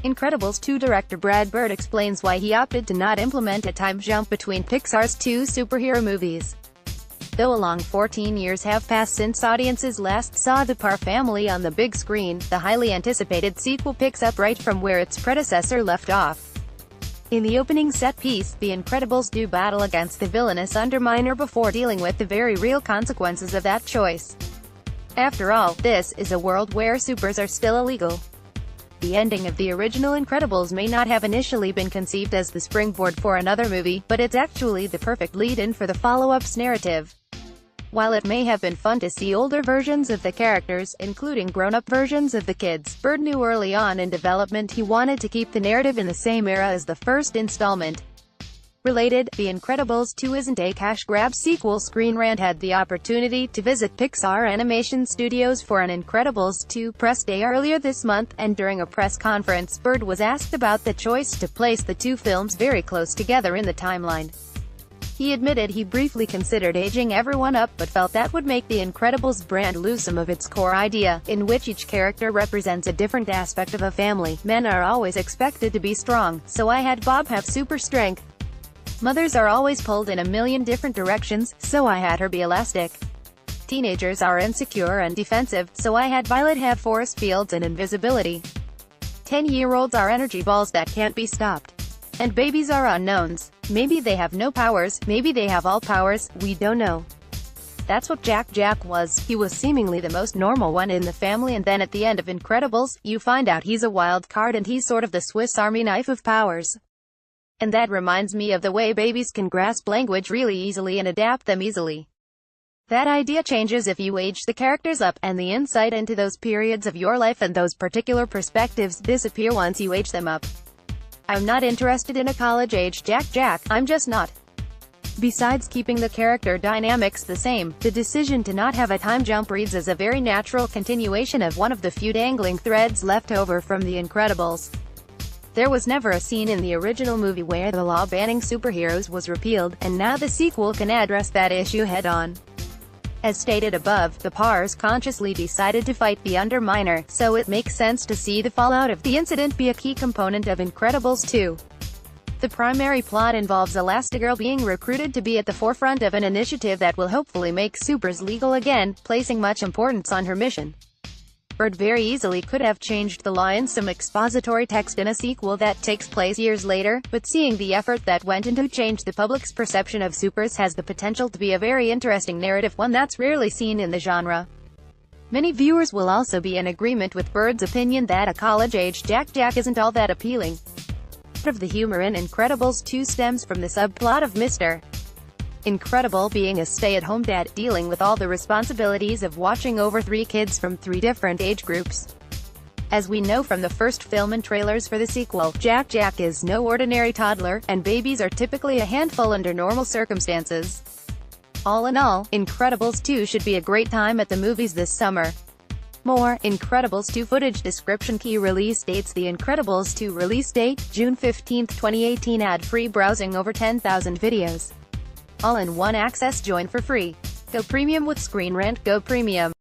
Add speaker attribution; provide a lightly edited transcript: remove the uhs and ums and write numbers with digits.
Speaker 1: Incredibles 2 director Brad Bird explains why he opted to not implement a time jump between Pixar's two superhero movies. Though a long 14 years have passed since audiences last saw the Parr family on the big screen, the highly anticipated sequel picks up right from where its predecessor left off. In the opening set-piece, the Incredibles do battle against the villainous Underminer before dealing with the very real consequences of that choice. After all, this is a world where supers are still illegal. The ending of the original Incredibles may not have initially been conceived as the springboard for another movie, but it's actually the perfect lead-in for the follow-up's narrative. While it may have been fun to see older versions of the characters, including grown-up versions of the kids, Bird knew early on in development he wanted to keep the narrative in the same era as the first installment. Related, The Incredibles 2 isn't a cash grab sequel. Screen Rant had the opportunity to visit Pixar Animation Studios for an Incredibles 2 press day earlier this month, and during a press conference, Bird was asked about the choice to place the two films very close together in the timeline. He admitted he briefly considered aging everyone up, but felt that would make the Incredibles brand lose some of its core idea, in which each character represents a different aspect of a family. Men are always expected to be strong, so I had Bob have super strength. Mothers are always pulled in a million different directions, so I had her be elastic. Teenagers are insecure and defensive, so I had Violet have force fields and invisibility. 10-year-olds are energy balls that can't be stopped. And babies are unknowns. Maybe they have no powers, maybe they have all powers, we don't know. That's what Jack was. He was seemingly the most normal one in the family, and then at the end of Incredibles, you find out he's a wild card and he's sort of the Swiss Army knife of powers. And that reminds me of the way babies can grasp language really easily and adapt them easily. That idea changes if you age the characters up, and the insight into those periods of your life and those particular perspectives disappear once you age them up. I'm not interested in a college-age Jack, I'm just not. Besides keeping the character dynamics the same, the decision to not have a time jump reads as a very natural continuation of one of the few dangling threads left over from The Incredibles. There was never a scene in the original movie where the law banning superheroes was repealed, and now the sequel can address that issue head-on. As stated above, the Parrs consciously decided to fight the Underminer, so it makes sense to see the fallout of the incident be a key component of Incredibles 2. The primary plot involves Elastigirl being recruited to be at the forefront of an initiative that will hopefully make supers legal again, placing much importance on her mission. Bird very easily could have changed the law in some expository text in a sequel that takes place years later, but seeing the effort that went into change the public's perception of supers has the potential to be a very interesting narrative, one that's rarely seen in the genre. Many viewers will also be in agreement with Bird's opinion that a college-age Jack isn't all that appealing. Part of the humor in Incredibles 2 stems from the subplot of Mr. Incredible being a stay-at-home dad, dealing with all the responsibilities of watching over 3 kids from 3 different age groups. As we know from the first film and trailers for the sequel, Jack is no ordinary toddler, and babies are typically a handful under normal circumstances. All in all, Incredibles 2 should be a great time at the movies this summer. More Incredibles 2 footage description. Key release dates: The Incredibles 2 release date, June 15, 2018. Ad-free browsing, over 10,000 videos. All-in-one access. Join for free. Go premium with Screen Rant. Go premium.